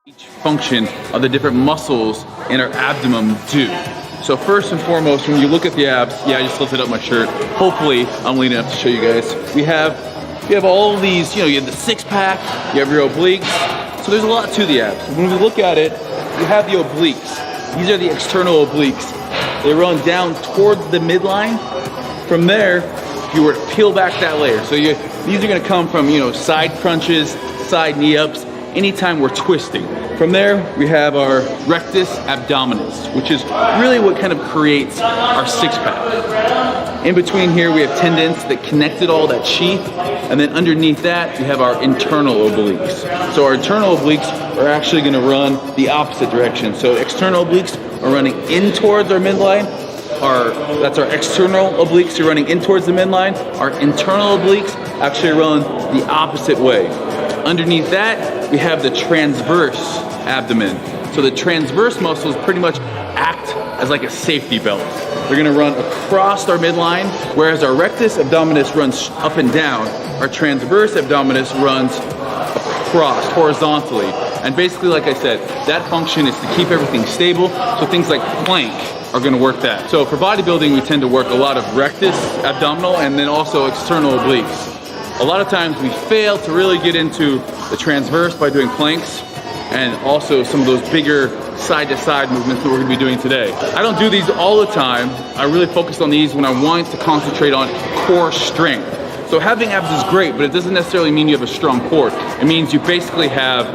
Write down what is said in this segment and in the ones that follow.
Each function of the different muscles in our abdomen do. So first and foremost, when you look at the abs, yeah, I just lifted up my shirt. Hopefully, I'm lean enough to show you guys. We have all these, you have the six pack, you have your obliques. So there's a lot to the abs. When we look at it, you have the obliques. These are the external obliques. They run down towards the midline. From there, if you were to peel back that layer. So these are gonna come from, side crunches, side knee ups, anytime we're twisting. From there, we have our rectus abdominis, which is really what kind of creates our six pack. In between here, we have tendons that connected all that sheath, and then underneath that, we have our internal obliques. So our internal obliques are actually gonna run the opposite direction. So external obliques are running in towards our midline. That's our external obliques are running in towards the midline. Our internal obliques actually run the opposite way. Underneath that, we have the transverse abdomen. So the transverse muscles pretty much act as like a safety belt. They're gonna run across our midline, whereas our rectus abdominis runs up and down. Our transverse abdominis runs across horizontally. And basically, like I said, that function is to keep everything stable. So things like plank are gonna work that. So for bodybuilding, we tend to work a lot of rectus abdominal and then also external obliques. A lot of times we fail to really get into the transverse by doing planks and also some of those bigger side-to-side movements that we're gonna be doing today. I don't do these all the time. I really focus on these when I want to concentrate on core strength. So having abs is great, but it doesn't necessarily mean you have a strong core. It means you basically have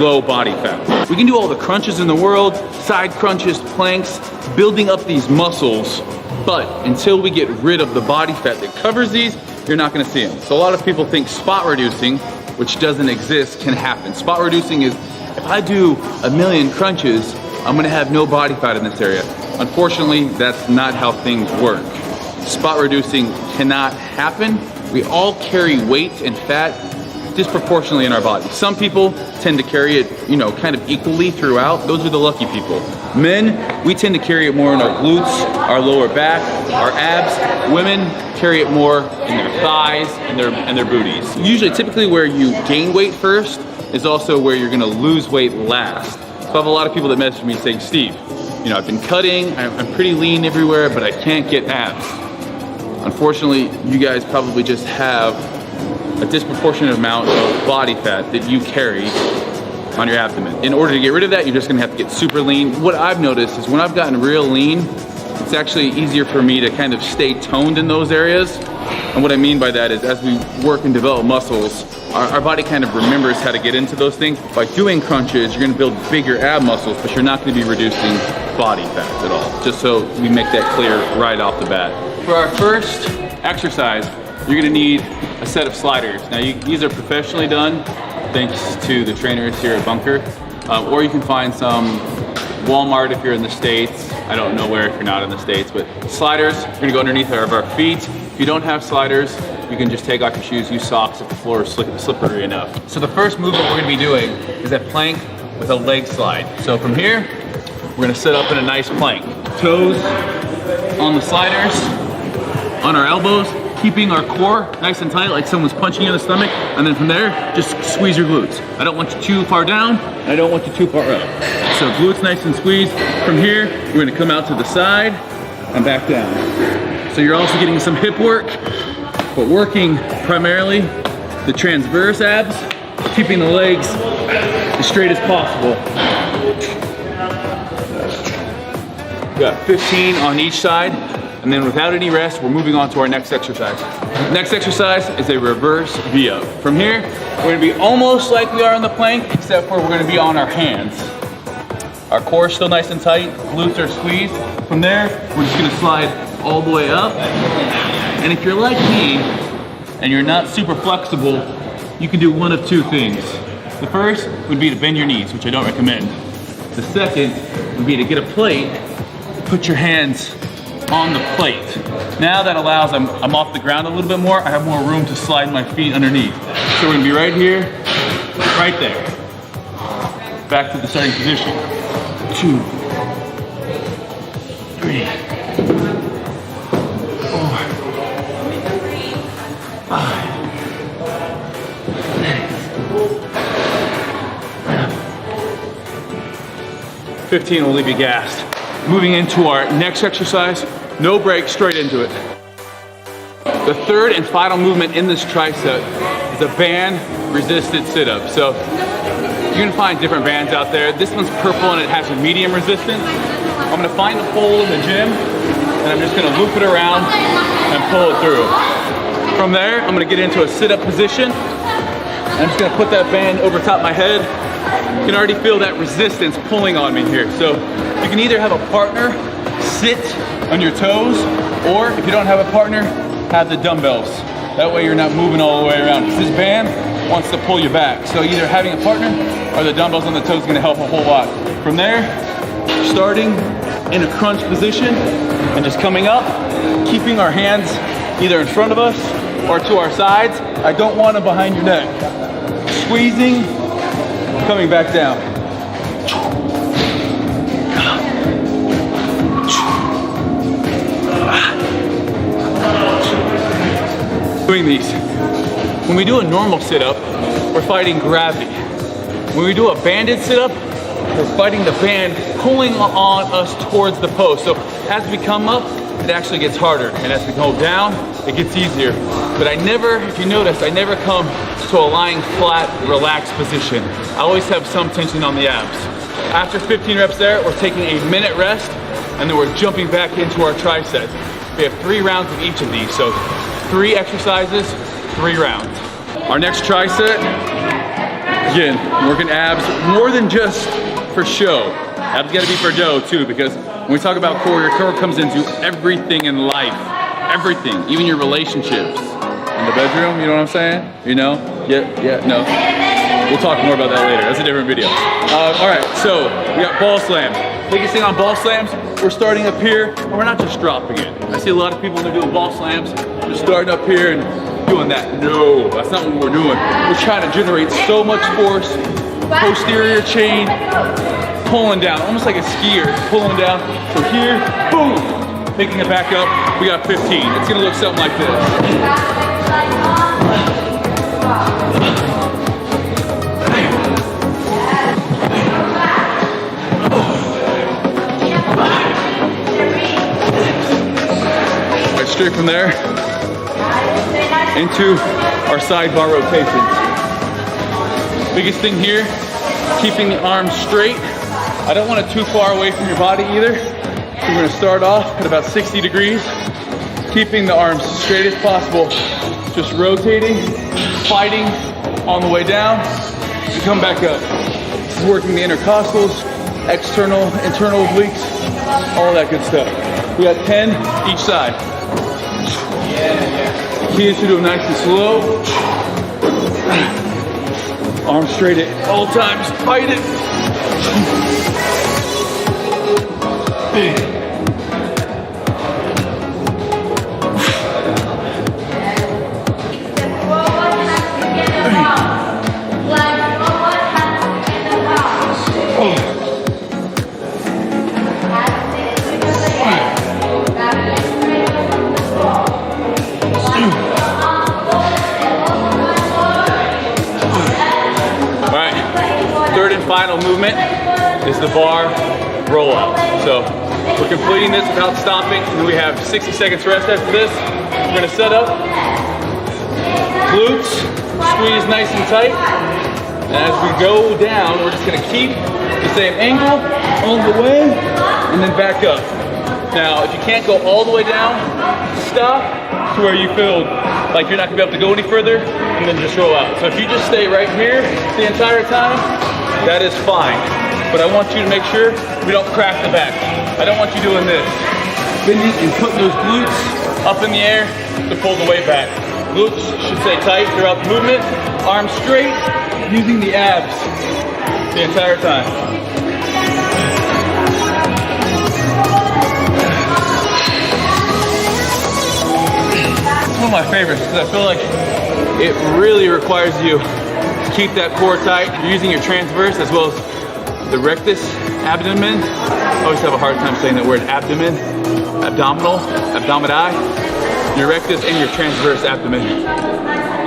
low body fat. We can do all the crunches in the world, side crunches, planks, building up these muscles, but until we get rid of the body fat that covers these, you're not gonna see them. So a lot of people think spot reducing, which doesn't exist, can happen. Spot reducing is, if I do 1,000,000 crunches, I'm gonna have no body fat in this area. Unfortunately, that's not how things work. Spot reducing cannot happen. We all carry weight and fat disproportionately in our body. Some people tend to carry it, kind of equally throughout. Those are the lucky people. Men, we tend to carry it more in our glutes, our lower back, our abs. Women carry it more in their thighs and their booties. Usually, typically where you gain weight first is also where you're gonna lose weight last. So I have a lot of people that message me saying, Steve, I've been cutting, I'm pretty lean everywhere, but I can't get abs. Unfortunately, you guys probably just have a disproportionate amount of body fat that you carry on your abdomen. In order to get rid of that, you're just gonna have to get super lean. What I've noticed is when I've gotten real lean, it's actually easier for me to kind of stay toned in those areas. And what I mean by that is as we work and develop muscles, our body kind of remembers how to get into those things. By doing crunches, you're gonna build bigger ab muscles, but you're not gonna be reducing body fat at all. Just so we make that clear right off the bat. For our first exercise, you're gonna need a set of sliders. Now these are professionally done, thanks to the trainers here at Bunker. Or you can find some Walmart if you're in the States. I don't know where if you're not in the States, but sliders are gonna go underneath our feet. If you don't have sliders, you can just take off your shoes, use socks if the floor is slippery enough. So the first movement we're gonna be doing is a plank with a leg slide. So from here, we're gonna sit up in a nice plank. Toes on the sliders, on our elbows, keeping our core nice and tight like someone's punching you in the stomach, and then from there, just squeeze your glutes. I don't want you too far down, I don't want you too far up. So glutes nice and squeezed. From here, we're gonna come out to the side and back down. So you're also getting some hip work, but working primarily the transverse abs, keeping the legs as straight as possible. We got 15 on each side. And then without any rest, we're moving on to our next exercise. Next exercise is a reverse V-up. From here, we're gonna be almost like we are on the plank, except for we're gonna be on our hands. Our core is still nice and tight, glutes are squeezed. From there, we're just gonna slide all the way up. And if you're like me, and you're not super flexible, you can do one of two things. The first would be to bend your knees, which I don't recommend. The second would be to get a plate, put your hands on the plate. Now that allows, I'm off the ground a little bit more, I have more room to slide my feet underneath. So we're gonna be right here, right there. Back to the starting position. 2, 3, 4, 5, 6, 7, 15 will leave you gassed. Moving into our next exercise, no break, straight into it. The third and final movement in this tricep is a band resisted sit-up. So you're gonna find different bands out there. This one's purple and it has a medium resistance. I'm gonna find the pole in the gym and I'm just gonna loop it around and pull it through. From there, I'm gonna get into a sit-up position. I'm just gonna put that band over top of my head. You can already feel that resistance pulling on me here. So you can either have a partner sit on your toes, or if you don't have a partner, have the dumbbells. That way you're not moving all the way around. This band wants to pull you back. So either having a partner or the dumbbells on the toes is gonna help a whole lot. From there, starting in a crunch position and just coming up, keeping our hands either in front of us or to our sides. I don't want them behind your neck. Squeezing, coming back down. Doing these. When we do a normal sit-up, we're fighting gravity. When we do a banded sit-up, we're fighting the band pulling on us towards the post. So as we come up, it actually gets harder. And as we go down, it gets easier. But I never, if you notice, I never come to a lying flat, relaxed position. I always have some tension on the abs. After 15 reps there, we're taking a minute rest, and then we're jumping back into our tricep. We have 3 rounds of each of these. So 3 exercises, 3 rounds. Our next tricep, again, working abs more than just for show. Abs gotta be for dough too, because when we talk about core, your core comes into everything in life. Everything, even your relationships. In the bedroom, you know what I'm saying? You know? Yeah, no. We'll talk more about that later. That's a different video. All right, so we got ball slams. Biggest thing on ball slams, we're starting up here, and we're not just dropping it. I see a lot of people when they're doing ball slams, just starting up here and doing that. No, that's not what we're doing. We're trying to generate so much force, posterior chain, pulling down, almost like a skier, pulling down. So here, boom, picking it back up. We got 15. It's gonna look something like this. Straight from there into our sidebar rotations. Biggest thing here, keeping the arms straight. I don't want it too far away from your body either. So we're gonna start off at about 60 degrees, keeping the arms straight as possible. Just rotating, fighting on the way down, and come back up. Working the intercostals, external, internal obliques, all that good stuff. We got 10 each side. The key is to do it nice and slow. Arms straight at all times. Fight it. Final movement is the bar rollout. So we're completing this without stopping, and then we have 60 seconds rest after this. We're gonna set up, glutes, squeeze nice and tight. And as we go down, we're just gonna keep the same angle all the way, and then back up. Now, if you can't go all the way down, stop to where you feel like you're not gonna be able to go any further, and then just roll out. So if you just stay right here the entire time, that is fine. But I want you to make sure we don't crack the back. I don't want you doing this. Bending and putting those glutes up in the air to pull the weight back. Glutes should stay tight throughout the movement. Arms straight, using the abs the entire time. One of my favorites, because I feel like it really requires you to keep that core tight. You're using your transverse as well as the rectus abdomen. I always have a hard time saying that word, abdomen, abdominal, abdomini. Your rectus and your transverse abdomen.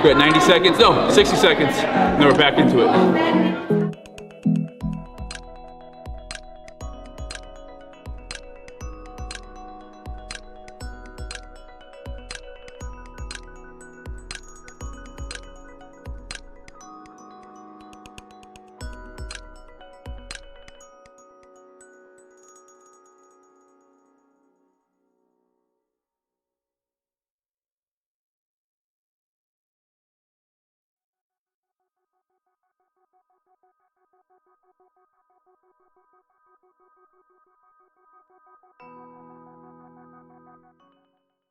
We're at 90 seconds, no, 60 seconds, and then we're back into it.